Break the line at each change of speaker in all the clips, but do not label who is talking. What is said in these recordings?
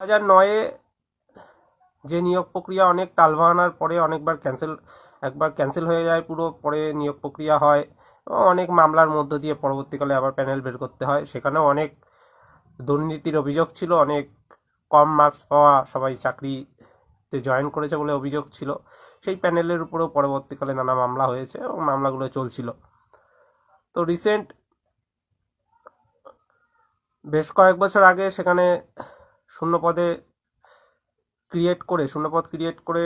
2009-এ যে নিয়োগ প্রক্রিয়া অনেক টালবাহানার পরে একবার ক্যান্সেল হয়ে যায় পুরো, পরে নিয়োগ প্রক্রিয়া হয়, অনেক মামলার মধ্য দিয়ে পরবর্তীকালে আবার প্যানেল বের করতে হয়। সেখানেও অনেক দুর্নীতির অভিযোগ ছিল, অনেক কম মার্কস পাওয়া সবাই চাকরিতে জয়েন করেছে বলে অভিযোগ ছিল। সেই প্যানেলের উপরেও পরবর্তীকালে নানা মামলা হয়েছে এবং মামলাগুলো চলছিল। তো রিসেন্ট বেশ কয়েক বছর আগে সেখানে শূন্যপদ ক্রিয়েট করে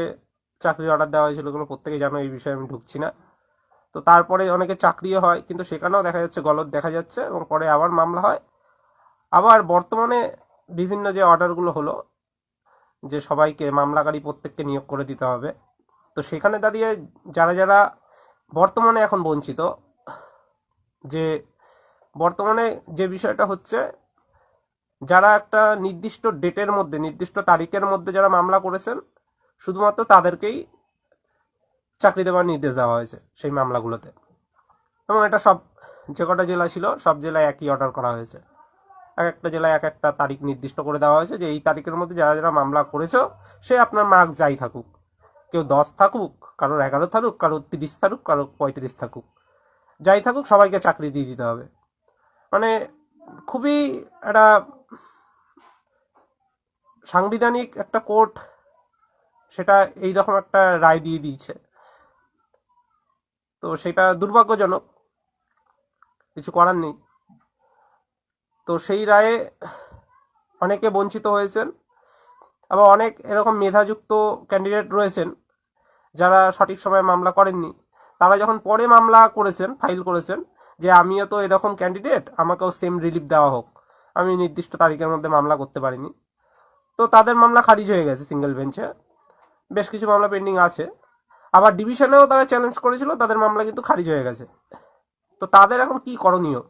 চাকরির অর্ডার দেওয়া হয়েছিল। এগুলো প্রত্যেকে জানো, এই বিষয়ে আমি ঢুকছি না। তো তারপরে অনেকে চাকরিও হয়, কিন্তু সেখানেও দেখা যাচ্ছে গলদ দেখা যাচ্ছে এবং পরে আবার মামলা হয়। আবার বর্তমানে বিভিন্ন যে অর্ডারগুলো হলো যে সবাইকে মামলাকারী প্রত্যেককে নিয়োগ করে দিতে হবে, তো সেখানে দাঁড়িয়ে যারা যারা বর্তমানে এখন বঞ্চিত, যে বর্তমানে যে বিষয়টা হচ্ছে, যারা একটা নির্দিষ্ট ডেটের মধ্যে, নির্দিষ্ট তারিখের মধ্যে যারা মামলা করেছেন, শুধুমাত্র তাদেরকেই চাকরি দেওয়ার নির্দেশ দেওয়া হয়েছে সেই মামলাগুলোতে। এবং এটা সব যে কটা জেলা ছিল সব জেলায় একই অর্ডার করা হয়েছে। এক একটা জেলায় এক একটা তারিখ নির্দিষ্ট করে দেওয়া হয়েছে যে এই তারিখের মধ্যে যারা যারা মামলা করেছো, সে আপনার মার্কস যাই থাকুক, কেউ 10 থাকুক, কারোর 11 থাকুক, কারোর 30 থাকুক, কারোর 35 থাকুক, যাই থাকুক সবাইকে চাকরি দিয়ে দিতে হবে। মানে খুবই একটা সাংবিধানিক একটা কোর্ট সেটা এইরকম একটা রায় দিয়ে দিয়েছে। তো সেটা দুর্ভাগ্যজনক, কিছু করার নেই। তো সেই রায়ে অনেকে বঞ্চিত হয়েছেন। আবার অনেক এরকম মেধাযুক্ত ক্যান্ডিডেট রয়েছেন যারা সঠিক সময়ে মামলা করেননি। তারা যখন পরে মামলা করেছেন, ফাইল করেছেন যে আমিও তো এরকম ক্যান্ডিডেট, আমাকেও সেম রিলিফ দেওয়া হোক, আমি নির্দিষ্ট তারিখের মধ্যে মামলা করতে পারিনি, তো তাদের মামলা খারিজ হয়ে গেছে সিঙ্গেল বেঞ্চে। বেশ কিছু মামলা পেন্ডিং আছে। আবার ডিভিশনেও তারা চ্যালেঞ্জ করেছিল, তাদের মামলা কিন্তু খারিজ হয়ে গেছে। তো তাদের এখন কি করণীয়?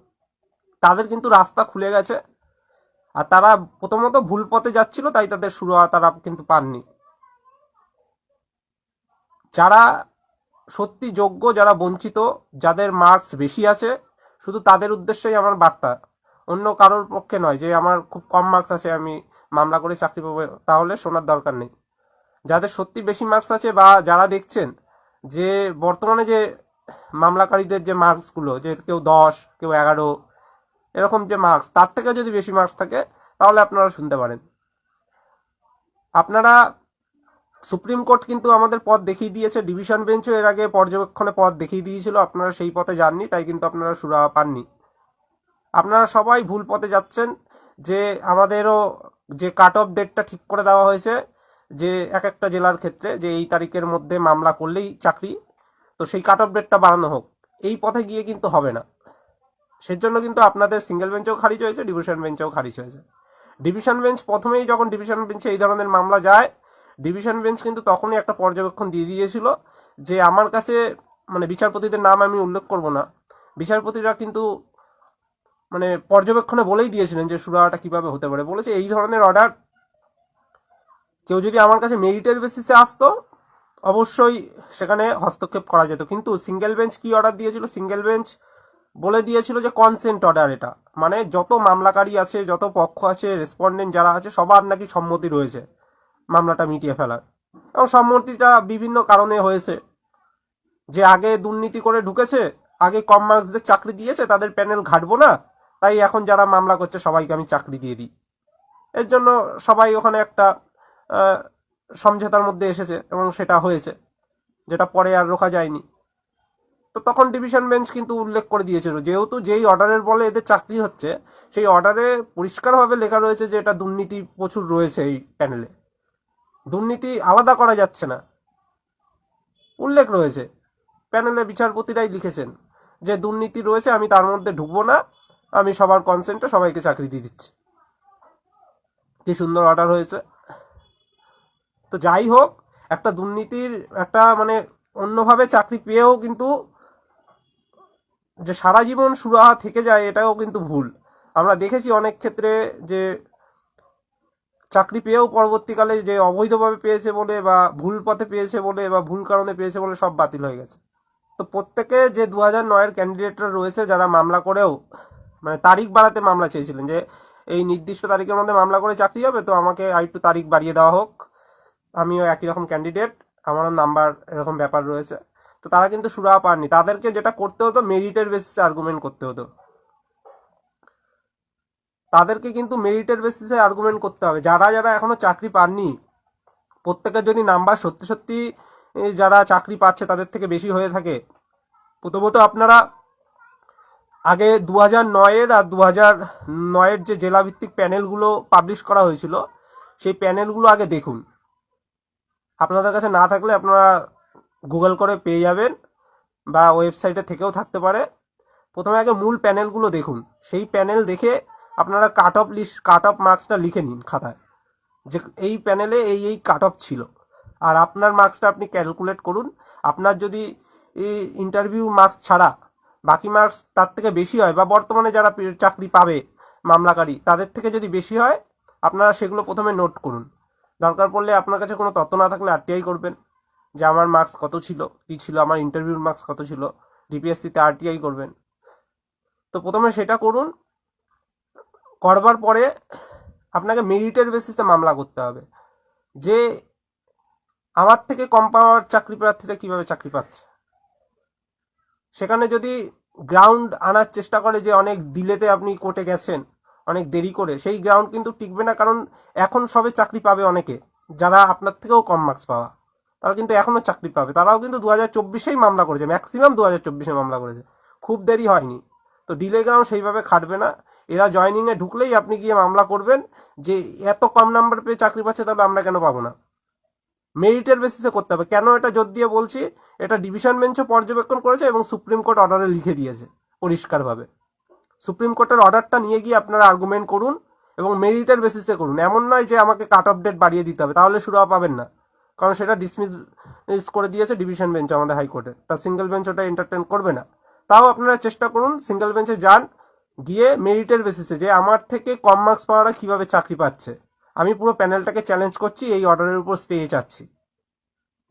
তাদের কিন্তু রাস্তা খুলে গেছে, আর তারা প্রথমত ভুল পথে যাচ্ছিল, তাই তাদের সুরাহা তারা কিন্তু পাননি। যারা সত্যি যোগ্য, যারা বঞ্চিত, যাদের মার্কস বেশি আছে, শুধু তাদের উদ্দেশ্যেই আমার বার্তা, অন্য কারোর পক্ষে নয় যে আমার খুব কম মার্কস আছে আমি মামলা করে চাকরি পাবো, তাহলে শোনার দরকার নেই। যাদের সত্যি বেশি মার্কস আছে, বা যারা দেখছেন যে বর্তমানে যে মামলাকারীদের যে মার্কসগুলো, যে কেউ 10, কেউ 11, এরকম যে মার্কস, তার থেকে যদি বেশি মার্কস থাকে, তাহলে আপনারা শুনতে পারেন। আপনারা সুপ্রিম কোর্ট কিন্তু আমাদের পথ দেখিয়ে দিয়েছে, ডিভিশন বেঞ্চও এর আগে পর্যবেক্ষণে পথ দেখিয়ে দিয়েছিল, আপনারা সেই পথে যাননি, তাই কিন্তু আপনারা সুরাহা পাননি। আপনারা সবাই ভুল পথে যাচ্ছেন। যে আমাদেরও যে কাট অফ ডেটটা ঠিক করে দেওয়া হয়েছে, যে এক একটা জেলার ক্ষেত্রে যে এই তারিখের মধ্যে মামলা করলেই চাকরি, তো সেই কাট অফ ডেটটা বাড়ানো হোক, এই পথে গিয়ে কিন্তু হবে না। সেজন্য কিন্তু আপনাদের সিঙ্গেল বেঞ্চেও খারিজ হয়েছে, ডিভিশন বেঞ্চেও খারিজ হয়েছে। ডিভিশন বেঞ্চ প্রথমেই যখন ডিভিশন বেঞ্চে এই ধরনের মামলা যায়, ডিভিশন বেঞ্চ কিন্তু তখনই একটা পর্যবেক্ষণ দিয়ে দিয়েছিল যে আমার কাছে, মানে বিচারপতিদের নাম আমি উল্লেখ করব না, বিচারপতিরা কিন্তু মানে পর্যবেক্ষণে বলেই দিয়েছিলেন যে সুরাহাটা কিভাবে হতে পারে। বলেছে এই ধরনের অর্ডার কেউ যদি আমার কাছে মেরিটের বেসিসে আসতো, অবশ্যই সেখানে হস্তক্ষেপ করা যেত। কিন্তু সিঙ্গেল বেঞ্চ কি অর্ডার দিয়েছিল? সিঙ্গেল বেঞ্চ বলে দিয়েছিল যে কনসেন্ট অর্ডার। এটা মানে যত মামলাকারী আছে, যত পক্ষ আছে, রেসপন্ডেন্ট যারা আছে, সবার নাকি সম্মতি রয়েছে মামলাটা মিটিয়ে ফেলার। এবং সম্মতিটা বিভিন্ন কারণে হয়েছে, যে আগে দুর্নীতি করে ঢুকেছে, আগে কম মার্কসদের চাকরি দিয়েছে, তাদের প্যানেল ঘাটবো না, তাই এখন যারা মামলা করছে সবাইকে আমি চাকরি দিয়ে দিই। এর জন্য সবাই ওখানে একটা সমঝোতার মধ্যে এসেছে এবং সেটা হয়েছে, যেটা পরে আর রোখা যায়নি। তো তখন ডিভিশন বেঞ্চ কিন্তু উল্লেখ করে দিয়েছিল, যেহেতু যেই অর্ডারের বলে এদের চাকরি হচ্ছে, সেই অর্ডারে পরিষ্কারভাবে লেখা রয়েছে যে এটা দুর্নীতি প্রচুর রয়েছে, এই প্যানেলে দুর্নীতি আলাদা করা যাচ্ছে না, উল্লেখ রয়েছে। প্যানেলে বিচারপতিরাই লিখেছেন যে দুর্নীতি রয়েছে, আমি তার মধ্যে ঢুকবো না, আমি সবার কনসেন্টে সবাইকে চাকরি দিয়ে দিচ্ছি। কি সুন্দর অর্ডার হয়েছে। তো যাই হোক, একটা দুর্নীতির একটা মানে অন্যভাবে চাকরি পেয়েও কিন্তু যে সারা জীবন সুরাহা থেকে যায়, এটাও কিন্তু ভুল। আমরা দেখেছি অনেক ক্ষেত্রে যে চাকরি পেয়েও পরবর্তীকালে যে অবৈধভাবে পেয়েছে বলে, বা ভুল পথে পেয়েছে বলে, বা ভুল কারণে পেয়েছে বলে সব বাতিল হয়ে গেছে। তো প্রত্যেকে যে 2009-এর ক্যান্ডিডেটরা রয়েছে, যারা মামলা করেও মানে তারিখ বাড়াতে মামলা চেয়েছিলেন, যে এই নির্দিষ্ট তারিখের মধ্যে মামলা করে চাকরি হবে, তো আমাকে আরেকটু তারিখ বাড়িয়ে দেওয়া হোক, আমিও একই রকম ক্যান্ডিডেট, আমারও নাম্বার, এরকম ব্যাপার রয়েছে। তো তারা কিন্তু সুরাহা পাননি। তাদেরকে যেটা করতে হতো, মেরিটের বেসিসে আর্গুমেন্ট করতে হতো, তাদেরকে কিন্তু মেরিটের বেসিসে আর্গুমেন্ট করতে হবে। যারা যারা এখনো চাকরি পাননি, প্রত্যেকের যদি নাম্বার সত্যি সত্যি যারা চাকরি পাচ্ছে তাদের থেকে বেশি হয়ে থাকে, প্রথমত আপনারা আগে 2009-এর আর 2009-এর যে জেলাভিত্তিক প্যানেলগুলো পাবলিশ করা হয়েছিল, সেই প্যানেলগুলো আগে দেখুন। আপনাদের কাছে না থাকলে আপনারা গুগল করে পেয়ে যাবেন, বা ওয়েবসাইটে থেকেও থাকতে পারে। প্রথমে আগে মূল প্যানেলগুলো দেখুন, সেই প্যানেল দেখে আপনারা cut off list, cut off মার্কসটা লিখে নিন খাতায়, যে এই প্যানেলে এই কাট অফ ছিল, আর আপনার মার্কসটা আপনি ক্যালকুলেট করুন। আপনার যদি এই ইন্টারভিউ মার্কস ছাড়া বাকি মার্কস তার থেকে বেশি হয়, বা বর্তমানে যারা চাকরি পাবে মামলাকারী তাদের থেকে যদি বেশি হয়, আপনারা সেগুলো প্রথমে নোট করুন। দরকার পড়লে আপনার কাছে কোনো তথ্য না থাকলে আরটিআই করবেন, যে আমার মার্কস কত ছিল, কী ছিল, আমার ইন্টারভিউর মার্কস কত ছিল, ডিপিএসসিতে আরটিআই করবেন। তো প্রথমে সেটা করুন, করবার পরে আপনাকে মেরিটের বেসিসে মামলা করতে হবে, যে আমার থেকে কম পাওয়ার চাকরি প্রার্থীরা কীভাবে চাকরি পাচ্ছে। সেখানে যদি গ্রাউন্ড আনার চেষ্টা করে যে অনেক ডিলেতে আপনি কোর্টে গেছেন, অনেক দেরি করে, সেই গ্রাউন্ড কিন্তু টিকবে না। কারণ এখন সবে চাকরি পাবে অনেকে, যারা আপনার থেকেও কম মার্কস পাওয়া, তারা কিন্তু এখনও চাকরি পাবে। তারাও কিন্তু 2024-এই মামলা করেছে, ম্যাক্সিমাম 2024-এ মামলা করেছে, খুব দেরি হয়নি। তো ডিলে গ্রাউন্ড সেইভাবে খাটবে না। এরা জয়নিংয়ে ঢুকলেই আপনি গিয়ে মামলা করবেন যে এত কম নাম্বার পেয়ে চাকরি পাচ্ছে, তাহলে আমরা কেন পাবো না। মেরিটের বেসিসে করতে হবে। কেন এটা জোর দিয়ে বলছি, এটা ডিভিশন বেঞ্চও পর্যবেক্ষণ করেছে এবং সুপ্রিম কোর্ট অর্ডারে লিখে দিয়েছে পরিষ্কারভাবে। সুপ্রিম কোর্টের অর্ডারটা নিয়ে গিয়ে আপনারা আর্গুমেন্ট করুন এবং মেরিটের বেসিসে করুন। এমন নয় যে আমাকে কাট অফ ডেট বাড়িয়ে দিতে হবে, তাহলে সুরাহা পাবেন না, কারণ সেটা ডিসমিস করে দিয়েছে ডিভিশন বেঞ্চ আমাদের হাইকোর্টে। তা সিঙ্গেল বেঞ্চ ওটা এন্টারটেন করবে না। তাও আপনারা চেষ্টা করুন, সিঙ্গেল বেঞ্চে যান, গিয়ে মেরিটের বেসিসে যে আমার থেকে কম মার্কস পাওয়ারা কীভাবে চাকরি পাচ্ছে, আমি পুরো প্যানেলটাকে চ্যালেঞ্জ করছি, এই অর্ডারের উপর স্টে চাচ্ছি।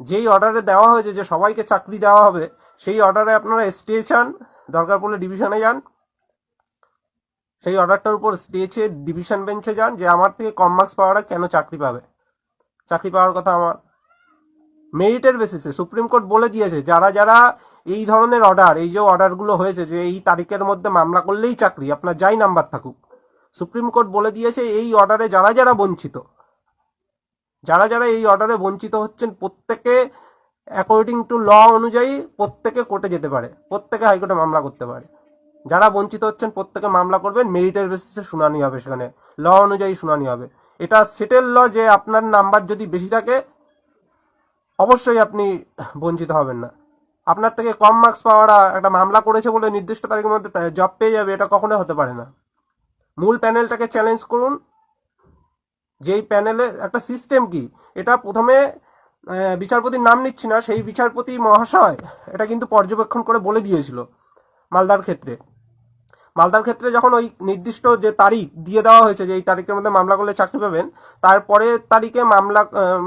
যেই অর্ডারে দেওয়া হয়েছে যে সবাইকে চাকরি দেওয়া হবে, সেই অর্ডারে আপনারা স্টে চান, দরকার পড়লে ডিভিশনে যান, সেই অর্ডারটার উপর স্টে চেয়ে ডিভিশন বেঞ্চে যান, যে আমার থেকে কম মার্কস পাওয়ারা কেন চাকরি পাবে। চাকরি পাওয়ার কথা আমার মেরিটের বেসিসে। সুপ্রিম কোর্ট বলে দিয়েছে যারা যারা এই ধরনের অর্ডার, এই যে অর্ডারগুলো হয়েছে যে এই তারিখের মধ্যে মামলা করলেই চাকরি, আপনার যাই নাম্বার থাকুক, সুপ্রিম কোর্ট বলে দিয়েছে এই অর্ডারে যারা যারা বঞ্চিত, যারা যারা এই অর্ডারে বঞ্চিত হচ্ছেন, প্রত্যেকে অ্যাকর্ডিং টু ল অনুযায়ী প্রত্যেকে কোর্টে যেতে পারে, প্রত্যেকে হাইকোর্টে মামলা করতে পারে। যারা বঞ্চিত হচ্ছেন প্রত্যেকে মামলা করবেন, মেরিটের বেসিসে শুনানি হবে, সেখানে ল অনুযায়ী শুনানি হবে। এটা সেটেল ল যে আপনার নাম্বার যদি বেশি থাকে অবশ্যই আপনি বঞ্চিত হবেন না। আপনার থেকে কম মার্কস পাওয়ারা একটা মামলা করেছে বলে নির্দিষ্ট তারিখের মধ্যে জব পেয়ে যাবে, এটা কখনো হতে পারে না। মূল প্যানেলটাকে চ্যালেঞ্জ করুন, যেই প্যানেলে একটা সিস্টেম কি, এটা প্রথমে বিচারপতির নাম নিচ্ছি না, সেই বিচারপতি মহাশয় এটা কিন্তু পর্যবেক্ষণ করে বলে দিয়েছিল মালদার ক্ষেত্রে যখন ওই নির্দিষ্ট যে তারিখ দিয়ে দেওয়া হয়েছে যে এই তারিখের মধ্যে মামলা করলে চাকরি পাবেন, তারপরের তারিখে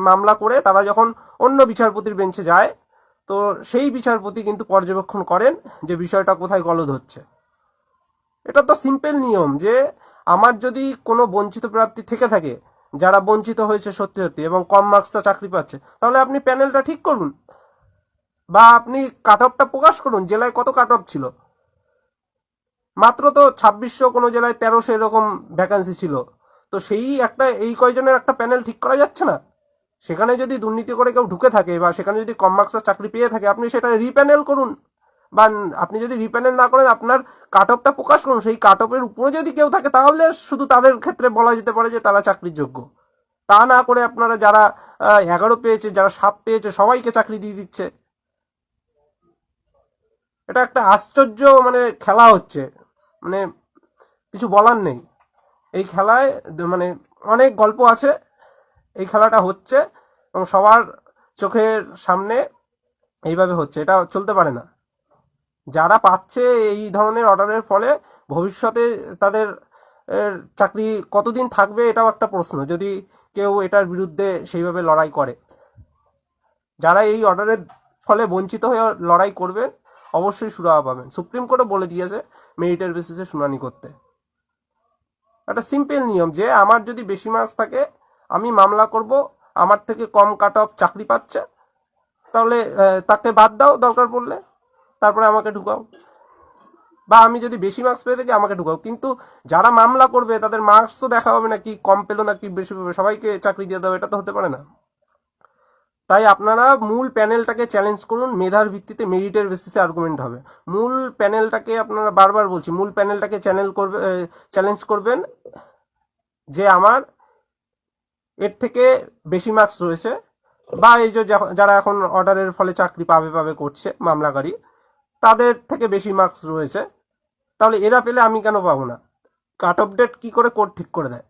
মামলা করে তারা যখন অন্য বিচারপতির বেঞ্চে যায়, তো সেই বিচারপতি কিন্তু পর্যবেক্ষণ করেন যে বিষয়টা কোথায় গলদ হচ্ছে। এটা তো সিম্পল নিয়ম, যে আমার যদি কোনো বঞ্চিত প্রার্থী থেকে থাকে, যারা বঞ্চিত হয়েছে সত্যি সত্যি এবং কম মার্কসটা চাকরি পাচ্ছে, তাহলে আপনি প্যানেলটা ঠিক করুন, বা আপনি কাট অফটা প্রকাশ করুন, জেলায় কত কাট অফ ছিল। মাত্র তো 2600, কোনো জেলায় 1300 এরকম ভ্যাকান্সি ছিল। তো সেই একটা, এই কয়জনের একটা প্যানেল ঠিক করা যাচ্ছে না। সেখানে যদি দুর্নীতি করে কেউ ঢুকে থাকে, বা সেখানে যদি কম মার্কসের চাকরি পেয়ে থাকে, আপনি সেটা রিপ্যানেল করুন, বা আপনি যদি রিপ্যানেল না করেন আপনার কাট অফটা প্রকাশ করুন। সেই কাট অফের উপরে যদি কেউ থাকে, তাহলে শুধু তাদের ক্ষেত্রে বলা যেতে পারে যে তারা চাকরির যোগ্য। তা না করে আপনারা যারা 11 পেয়েছে, যারা 7 পেয়েছে, সবাইকে চাকরি দিয়ে দিচ্ছে। এটা একটা আশ্চর্য খেলা হচ্ছে, কিছু বলার নেই। এই খেলায় অনেক গল্প আছে, এই খেলাটা হচ্ছে এবং সবার চোখের সামনে এইভাবে হচ্ছে। এটা চলতে পারে না। যারা পাচ্ছে এই ধরনের অর্ডারের ফলে, ভবিষ্যতে তাদের চাকরি কতদিন থাকবে এটাও একটা প্রশ্ন, যদি কেউ এটার বিরুদ্ধে সেইভাবে লড়াই করে। যারা এই অর্ডারের ফলে বঞ্চিত হয়ে লড়াই করবেন, অবশ্যই সুরাহা পাবেন। সুপ্রিম কোর্টও বলে দিয়েছে মেরিটের বেসিসে শুনানি করতে। একটা সিম্পল নিয়ম যে আমার যদি বেশি মার্কস থাকে আমি মামলা করব, আমার থেকে কম কাট অফ চাকরি পাচ্ছে, তাহলে তাকে বাদ দাও দরকার পড়লে, তারপরে আমাকে ঢুকাও। বা আমি যদি বেশি মার্কস পেয়ে থাকি আমাকে ঢুকাও, কিন্তু যারা মামলা করবে তাদের মার্কস তো দেখা হবে না, কি কম পেলো না কি বেশি পেলো, সবাইকে চাকরি দিয়ে দাও, এটা তো হতে পারে না। তাই আপনারা মূল প্যানেলটাকে চ্যালেঞ্জ করুন, মেধার ভিত্তিতে মেরিটের বেসিসে আর্গুমেন্ট হবে। মূল প্যানেলটাকে আপনারা, বারবার বলছি, মূল প্যানেলটাকে চ্যালেঞ্জ করবেন যে আমার এর থেকে বেশি মার্কস রয়েছে, বা এই যে যারা এখন অর্ডারের ফলে চাকরি পাবে করছে মামলাকারী, তাদের থেকে বেশি মার্কস রয়েছে, তাহলে এরা পেলে আমি কেন পাবো না? কাট অফ ডেট কী করে কোর্ট ঠিক করে দেয়?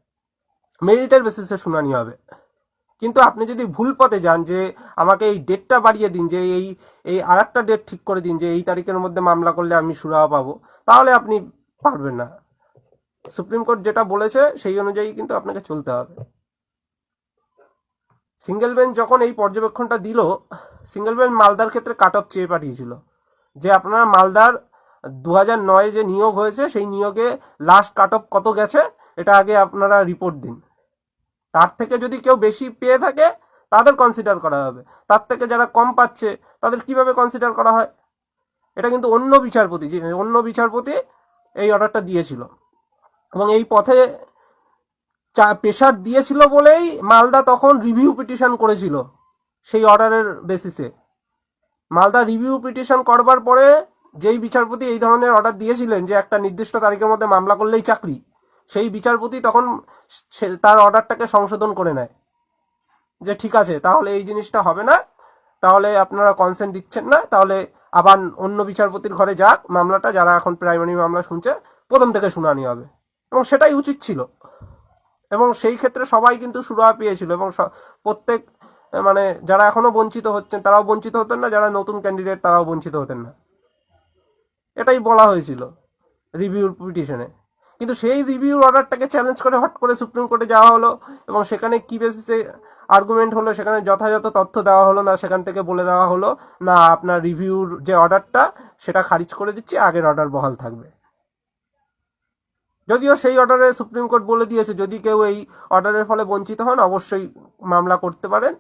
মেরিটের বেসিসে শুনানি হবে। কিন্তু আপনি যদি ভুল পথে যান যে আমাকে এই ডেটটা বাড়িয়ে দিন, যে এই আর একটা ডেট ঠিক করে দিন যে এই তারিখের মধ্যে মামলা করলে আমি সুরাহা পাবো, তাহলে আপনি পারবেন না। সুপ্রিম কোর্ট যেটা বলেছে সেই অনুযায়ী কিন্তু আপনাকে চলতে হবে। সিঙ্গেল বেঞ্চ যখন এই পর্যবেক্ষণটা দিল, সিঙ্গেল বেঞ্চ মালদার ক্ষেত্রে কাট অফ চেয়ে পাঠিয়েছিল যে আপনারা মালদার 2009 যে নিয়োগ হয়েছে সেই নিয়োগে লাস্ট কাট অফ কত গেছে এটা আগে আপনারা রিপোর্ট দিন। তার থেকে যদি কেউ বেশি পেয়ে থাকে তাদের কনসিডার করা হবে, তার থেকে যারা কম পাচ্ছে তাদের কিভাবে কনসিডার করা হয়? এটা কিন্তু অন্য বিচারপতি এই অর্ডারটা দিয়েছিল, এবং এই পথে প্রেশার দিয়েছিল বলেই মালদা তখন রিভিউ পিটিশন করেছিল সেই অর্ডারের বেসিসে। মালদা রিভিউ পিটিশন করবার পরে যেই বিচারপতি এই ধরনের অর্ডার দিয়েছিলেন যে একটা নির্দিষ্ট তারিখের মধ্যে মামলা করলেই চাকরি, সেই বিচারপতি তখন তার অর্ডারটাকে সংশোধন করে নেয় যে ঠিক আছে, তাহলে এই জিনিসটা হবে না, তাহলে আপনারা কনসেন্ট দিচ্ছেন না, তাহলে আবার অন্য বিচারপতির ঘরে যাক মামলাটা, যারা এখন প্রাইমারি মামলা শুনছে, প্রথম থেকে শুনানি হবে। এবং সেটাই উচিত ছিল, এবং সেই ক্ষেত্রে সবাই কিন্তু সুরাহা পেয়েছিল, এবং প্রত্যেক মানে যারা এখনো বঞ্চিত হচ্ছেন তারাও বঞ্চিত হতেন না, যারা নতুন ক্যান্ডিডেট তারাও বঞ্চিত হতেন না, এটাই বলা হয়েছিল রিভিউর পিটিশনে। কিন্তু সেই রিভিউর অর্ডারটাকে চ্যালেঞ্জ করে হট করে সুপ্রিম কোর্টে যাওয়া হলো, এবং সেখানে কি বেসিসে আর্গুমেন্ট হলো, সেখানে যথাযথ তথ্য দেওয়া হলো না, সেখান থেকে বলে দেওয়া হলো না আপনার রিভিউর যে অর্ডারটা সেটা খারিজ করে দিচ্ছি, আগের অর্ডার বহাল থাকবে। যদিও সেই অর্ডারে সুপ্রিম কোর্ট বলে দিয়েছে যদি কেউ এই অর্ডারের ফলে বঞ্চিত হন অবশ্যই মামলা করতে পারেন,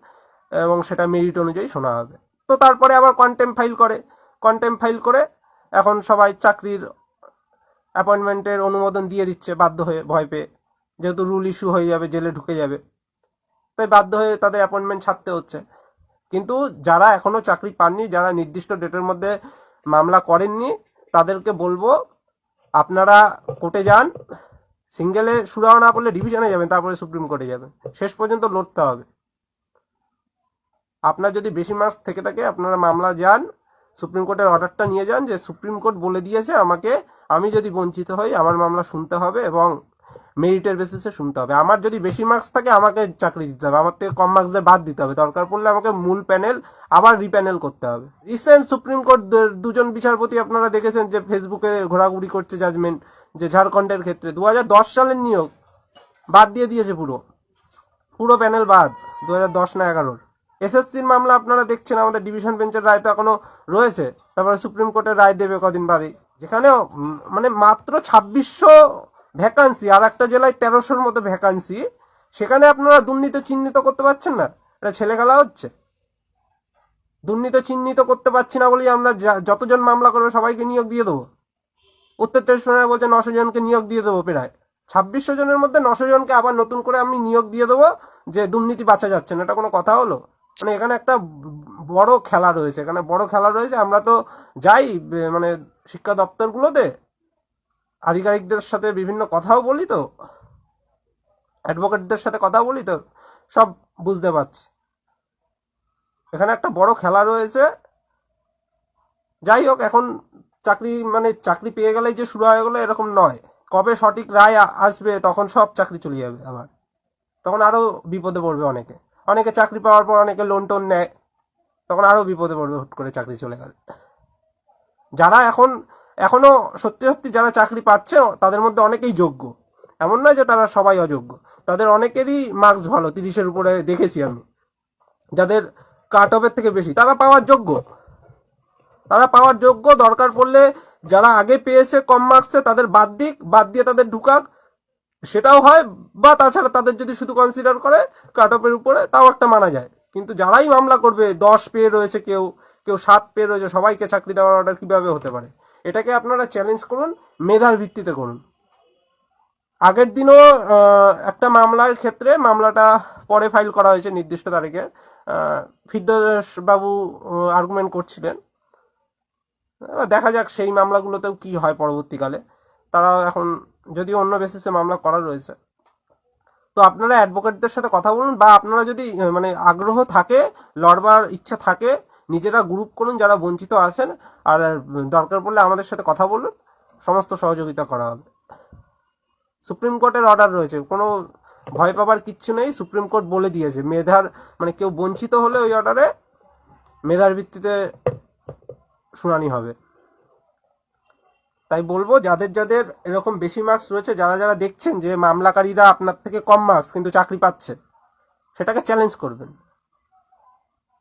এবং সেটা মেরিট অনুযায়ী শোনা হবে। তো তারপরে আবার কন্টেম্প ফাইল করে এখন সবাই চাকরির অ্যাপয়েন্টমেন্টের অনুমোদন দিয়ে দিচ্ছে বাধ্য হয়ে, ভয় পেয়ে, যেহেতু রুল ইস্যু হয়ে যাবে, জেলে ঢুকে যাবে, তাই বাধ্য হয়ে তাদের অ্যাপয়েন্টমেন্ট ছাড়তে হচ্ছে। কিন্তু যারা এখনও চাকরি পাননি, যারা নির্দিষ্ট ডেটের মধ্যে মামলা করেননি, তাদেরকে বলবো আপনারা কোর্টে যান, সিঙ্গেলে সুরাহা না করলে ডিভিশনে যাবেন, তারপরে সুপ্রিম কোর্টে যাবেন, শেষ পর্যন্ত লড়তে হবে। আপনার যদি বেশি মার্কস থেকে থাকে আপনারা মামলা যান, সুপ্রিম কোর্টের অর্ডারটা নিয়ে যান যে সুপ্রিম কোর্ট বলে দিয়েছে আমাকে, আমি যদি বঞ্চিত হই আমার মামলা শুনতে হবে, এবং মেরিটের বেসিসে শুনতে হবে। আমার যদি বেশি মার্কস থাকে আমাকে চাকরি দিতে হবে, আমার থেকে কম মার্কসদের বাদ দিতে হবে, দরকার পড়লে আমাকে মূল প্যানেল আবার রিপ্যানেল করতে হবে। রিসেন্ট সুপ্রিম কোর্ট দুজন বিচারপতি আপনারা দেখেছেন যে ফেসবুকে ঘোরাঘুরি করছে জাজমেন্ট, যে ঝাড়খণ্ডের ক্ষেত্রে 2010 সালের নিয়োগ বাদ দিয়ে দিয়েছে, পুরো প্যানেল বাদ, 2010 না 11। এসএসসির মামলা আপনারা দেখছেন, আমাদের ডিভিশন বেঞ্চের রায় তো এখনো রয়েছে, তারপরে সুপ্রিম কোর্টের রায় দেবে কদিন বাদে, যেখানে মানে মাত্র 2600 ভ্যাকান্সি, আর একটা জেলায় 1300-র মতো ভ্যাকান্সি, সেখানে আপনারা দুর্নীতি চিহ্নিত করতে পারছেন না। এটা ছেলে খেলা হচ্ছে। দুর্নীতি চিহ্নিত করতে পারছি না বলেই আমরা যতজন মামলা করবে সবাইকে নিয়োগ দিয়ে দেবো। উত্তর 24 পরগনা বলছে 900 জনকে নিয়োগ দিয়ে দেবো, প্রায় 2600 জনের মধ্যে 900 জনকে আবার নতুন করে আমি নিয়োগ দিয়ে দেবো, যে দুর্নীতি বাঁচা যাচ্ছে না। এটা কোনো কথা হলো? মানে এখানে একটা বড় খেলা রয়েছে, আমরা তো যাই মানে শিক্ষা দপ্তরগুলোতে আধিকারিকদের সাথে বিভিন্ন কথাও বলি, তো অ্যাডভোকেটদের সাথে কথা বলি, তো সব বুঝতে পারছি এখানে একটা বড় খেলা রয়েছে। যাই হোক, এখন চাকরি পেয়ে গেলেই যে শুরু হয়ে গেলো এরকম নয়, কবে সঠিক রায় আসবে তখন সব চাকরি চলে যাবে, আবার তখন আরও বিপদে পড়বে অনেকে চাকরি পাওয়ার পর অনেকে লোন টোন নেয়, তখন আরও বিপদে পড়বে হুট করে চাকরি চলে গেলে। যারা এখনো সত্যি যারা চাকরি পাচ্ছে তাদের মধ্যে অনেকেই যোগ্য, এমন নয় যে তারা সবাই অযোগ্য, তাদের অনেকেরই মার্কস ভালো, 30-এর উপরে দেখেছি আমি, যাদের কাট অফের থেকে বেশি, তারা পাওয়ার যোগ্য। দরকার পড়লে যারা আগে পেয়েছে কম মার্কসে তাদের বাদ দিয়ে তাদের ঢুকাক, সেটাও হয়, বা তাছাড়া তাদের যদি শুধু কনসিডার করে কাট অফের উপরে, তাও একটা মানা যায়। কিন্তু যারাই মামলা করবে, 10 পেয়ে রয়েছে, কেউ কেউ 7 পেয়ে রয়েছে, সবাইকে চাকরি দেওয়ার অর্ডার কিভাবে হতে পারে? এটাকে আপনারা চ্যালেঞ্জ করুন, মেধার ভিত্তিতে করুন। আগের দিনও একটা মামলার ক্ষেত্রে, মামলাটা পরে ফাইল করা হয়েছে নির্দিষ্ট তারিখে, ফিরদৌস বাবু আর্গুমেন্ট করছিলেন। এবার দেখা যাক সেই মামলাগুলোতেও কি হয় পরবর্তীকালে। তারা এখন যদিও অন্য বেসিসে মামলা করা রয়েছে। তো আপনারা অ্যাডভোকেটদের সাথে কথা বলুন, বা আপনারা যদি মানে আগ্রহ থাকে, লড়বার ইচ্ছা থাকে, নিজেরা গ্রুপ করুন যারা বঞ্চিত আছেন, আর দরকার পড়লে আমাদের সাথে কথা বলুন, সমস্ত সহযোগিতা করা হবে। সুপ্রিম কোর্টের অর্ডার রয়েছে, কোনো ভয় পাবার কিচ্ছু নেই। সুপ্রিম কোর্ট বলে দিয়েছে মেধার, মানে কেউ বঞ্চিত হলে ওই অর্ডারে মেধার ভিত্তিতে শুনানি হবে। তাই বলবো, যাদের যাদের এরকম বেশি মার্কস রয়েছে, যারা যারা দেখছেন যে মামলাকারীরা আপনার থেকে কম মার্কস কিন্তু চাকরি পাচ্ছে, সেটাকে চ্যালেঞ্জ করবেন।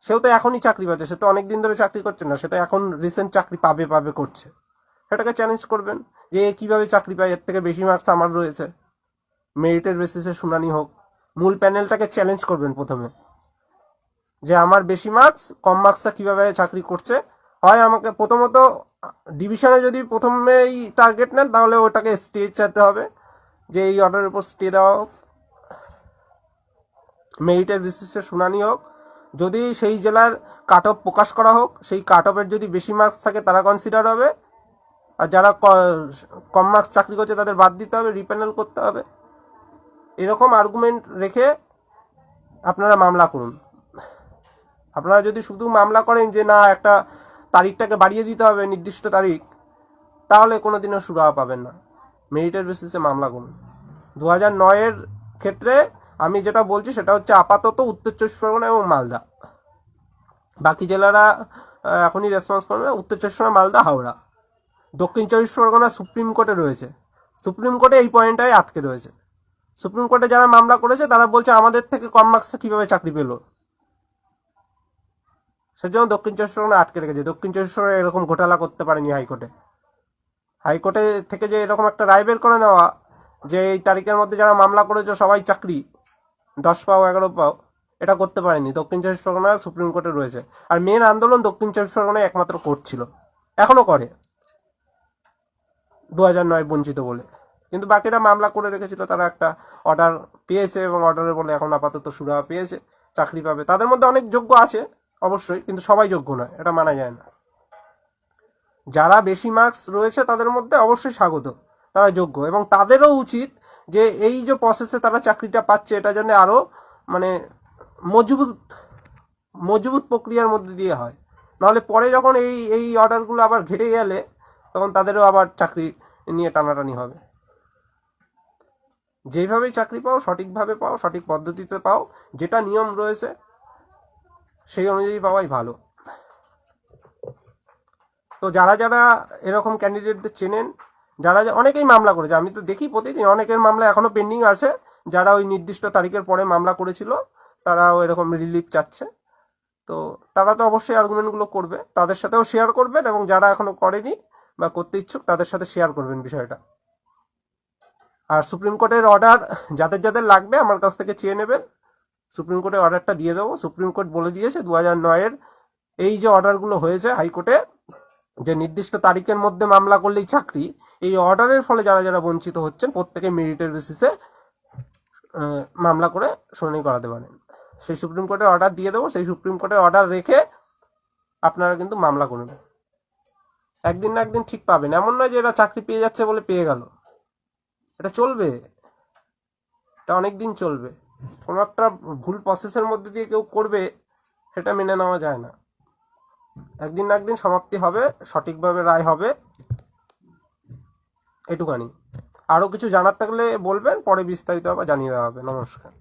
সেও তো এখনই চাকরি পাচ্ছে, সে তো অনেক দিন ধরে চাকরি করছে না, সে তো এখন রিসেন্ট চাকরি পাবে পাবে করছে। সেটাকে চ্যালেঞ্জ করবেন যে এ কীভাবে চাকরি পায়, এর থেকে বেশি মার্কস আমার রয়েছে, মেরিটের বেসিসে শুনানি হোক। মূল প্যানেলটাকে চ্যালেঞ্জ করবেন প্রথমে, যে আমার বেশি মার্কস, কম মার্কসটা কীভাবে চাকরি করছে। হয় আমাকে প্রথমত ডিভিশনে যদি প্রথমেই টার্গেট নেন, তাহলে ওটাকে স্টে চাইতে হবে, যে এই অর্ডারের উপর স্টে দেওয়া হোক, মেরিটের বেসিসে শুনানি হোক। যদি সেই জেলার কাট অফ প্রকাশ করা হোক, সেই কাট অফের যদি বেশি মার্কস থাকে তারা কনসিডার হবে, আর যারা কম মার্কস চাকরি করছে তাদের বাদ দিতে হবে, রিপ্যানেল করতে হবে। এরকম আর্গুমেন্ট রেখে আপনারা মামলা করুন। আপনারা যদি শুধু মামলা করেন যে না একটা তারিখটাকে বাড়িয়ে দিতে হবে নির্দিষ্ট তারিখ, তাহলে কোনো দিনও সুরাহা পাবেন না। মেরিটের বেসিসে মামলা করুন। 2009-এর ক্ষেত্রে আমি যেটা বলছি সেটা হচ্ছে আপাতত উত্তর 24 পরগনা এবং মালদা। বাকি জেলারা এখনই রেসপন্স করবে। উত্তর 24 পরগনা, মালদা, হাওড়া। দক্ষিণ 24 পরগনা সুপ্রিম কোর্টে রয়েছে। সুপ্রিম কোর্টে এই পয়েন্টটাই আটকে রয়েছে। সুপ্রিম কোর্টে যারা মামলা করেছে তারা বলছে আমাদের থেকে কম মার্কসে কীভাবে চাকরি পেল, সেজন্য দক্ষিণ 24 পরগনা আটকে রেখেছে। দক্ষিণ 24 পরগনা এরকম ঘোটালা করতে পারেনি হাইকোর্টে। হাইকোর্টে থেকে যে এরকম একটা রায় বের করে নেওয়া যে এই তারিখের মধ্যে যারা মামলা করেছে সবাই চাকরি, 10 পাও 11 পাও, এটা করতে পারেনি। দক্ষিণ 24 পরগনা সুপ্রিম কোর্টে রয়েছে। আর মেন আন্দোলন দক্ষিণ 24 পরগনায় একমাত্র কোর্ট ছিল, এখনও করে, 2009 বঞ্চিত বলে। কিন্তু বাকিরা মামলা করে রেখেছিল, তারা একটা অর্ডার পেয়েছে, এবং অর্ডারের বলে এখন আপাতত সুরাহা পেয়েছে, চাকরি পাবে। তাদের মধ্যে অনেক যোগ্য আছে অবশ্যই, কিন্তু সবাই যোগ্য নয়, এটা মানা যায় না। যারা বেশি মার্কস রয়েছে তাদের মধ্যে অবশ্যই স্বাগত, তারা যোগ্য, এবং তাদেরও উচিত যে এই যে প্রসেসে তারা চাকরিটা পাচ্ছে এটা যেন আরও মানে মজবুত মজবুত প্রক্রিয়ার মধ্যে দিয়ে হয়। নাহলে পরে যখন এই এই অর্ডারগুলো আবার ঘেটে গেলে তখন তাদেরও আবার চাকরি নিয়ে টানাটানি হবে। যেইভাবেই চাকরি পাও সঠিকভাবে পাও, সঠিক পদ্ধতিতে পাও, যেটা নিয়ম রয়েছে সেই অনুযায়ী পাওয়াই ভালো। তো যারা যারা এরকম ক্যান্ডিডেটদের চেনেন, যারা অনেকেই মামলা করেছে, আমি তো দেখি প্রতিদিন অনেকের মামলা এখনও পেন্ডিং আছে, যারা ওই নির্দিষ্ট তারিখের পরে মামলা করেছিল তারাও এরকম রিলিফ চাচ্ছে। তো তারা তো অবশ্যই আর্গুমেন্টগুলো করবে, তাদের সাথেও শেয়ার করবেন, এবং যারা এখনও করেনি বা করতে ইচ্ছুক তাদের সাথে শেয়ার করবেন বিষয়টা। আর সুপ্রিম কোর্টের অর্ডার যাদের যাদের লাগবে আমার কাছ থেকে চেয়ে নেবেন, সুপ্রিম কোর্টের অর্ডারটা দিয়ে দেবো। সুপ্রিম কোর্ট বলে দিয়েছে 2009-এর এই যে অর্ডারগুলো হয়েছে হাইকোর্টে, যে নির্দিষ্ট তারিখের মধ্যে মামলা করলেই চাকরি, এই অর্ডারের ফলে যারা যারা বঞ্চিত হচ্ছেন প্রত্যেকে মেরিটের বেসিসে মামলা করে শুনানি করাতে পারেন। সেই সুপ্রিম কোর্টের অর্ডার দিয়ে দেবো, সেই সুপ্রিম কোর্টের অর্ডার রেখে আপনারা কিন্তু মামলা করুন। একদিন না একদিন ঠিক পাবেন, এমন নয় যে এরা চাকরি পেয়ে যাচ্ছে বলে পেয়ে গেল। এটা চলবে, এটা অনেক দিন চলবে। কোনো একটা ভুল প্রসেসের মধ্যে দিয়ে কেউ করবে, সেটা মেনে নেওয়া যায় না। একদিন না একদিন সমাপ্তি হবে, সঠিকভাবে রায় হবে, এটুকানি। আরও কিছু জানার থাকলে বলবেন, পরে বিস্তারিত আবার জানিয়ে দেওয়া হবে। নমস্কার।